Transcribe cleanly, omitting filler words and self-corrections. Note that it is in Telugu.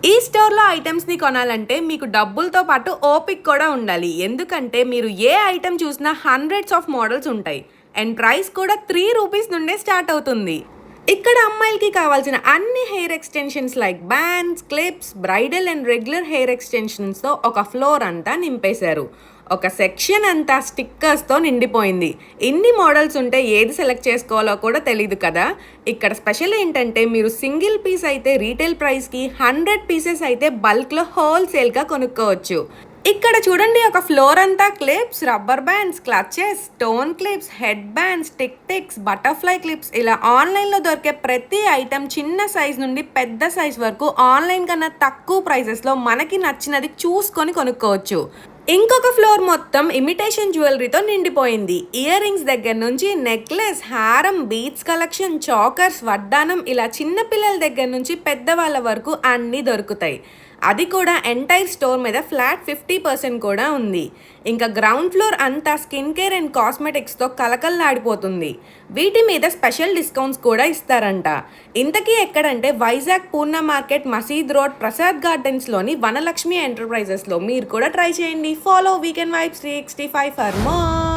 ఈ స్టోర్‌లో ఐటెమ్స్‌ని కొనాలంటే మీకు డబ్బులతో పాటు ఓపిక కూడా ఉండాలి. ఎందుకంటే మీరు ఏ ఐటెమ్ చూసినా హండ్రెడ్స్ ఆఫ్ మోడల్స్ ఉంటాయి. అండ్ ప్రైస్ కూడా ₹3 నుండే స్టార్ట్ అవుతుంది. ఇక్కడ అమ్మాయిలకి కావాల్సిన అన్ని hair extensions like bands, clips, bridal and regular hair ఎక్స్‌టెన్షన్స్‌తో ఒక ఫ్లోర్ అంతా నింపేశారు. ఒక సెక్షన్ అంతా స్టిక్కర్స్‌తో నిండిపోయింది. ఇన్ని మోడల్స్ ఉంటే ఏది సెలెక్ట్ చేసుకోవాలో కూడా తెలీదు కదా! ఇక్కడ స్పెషల్ ఏంటంటే మీరు సింగిల్ పీస్ అయితే రీటైల్ ప్రైస్‌కి, 100 పీసెస్ అయితే బల్క్‌లో హోల్‌సేల్‌గా కొనుక్కోవచ్చు. ఇక్కడ చూడండి ఒక ఫ్లోర్ అంతా clips, rubber bands, clutches, stone clips, head bands, ticks, butterfly clips ఇలా ఆన్లైన్‌లో దొరికే ప్రతి ఐటెం చిన్న సైజ్ నుండి పెద్ద సైజ్ వరకు ఆన్లైన్ కన్నా తక్కువ ప్రైసెస్‌లో మనకి నచ్చినది చూసుకొని కొనుక్కోవచ్చు. ఇంకొక ఫ్లోర్ మొత్తం ఇమిటేషన్ జ్యువెలరీతో నిండిపోయింది. ఇయర్ రింగ్స్ దగ్గర నుంచి నెక్లెస్, హారం, బీడ్స్ కలెక్షన్, చాకర్స్, వడ్డానం ఇలా చిన్న పిల్లల దగ్గర నుంచి పెద్దవాళ్ళ వరకు అన్నీ దొరుకుతాయి. అది కూడా ఎంటైర్ స్టోర్ మీద ఫ్లాట్ 50% కూడా ఉంది. ఇంకా గ్రౌండ్ ఫ్లోర్ అంతా స్కిన్ కేర్ అండ్ కాస్మెటిక్స్తో కలకల్లాడిపోతుంది. వీటి మీద స్పెషల్ డిస్కౌంట్స్ కూడా ఇస్తారంట. ఇంతకీ ఎక్కడంటే వైజాగ్ పూర్ణ మార్కెట్, మసీద్ రోడ్, ప్రసాద్ గార్డెన్స్లోని వనలక్ష్మి ఎంటర్ప్రైజెస్లో. మీరు కూడా ట్రై చేయండి. Follow weekend vibes 365 for more.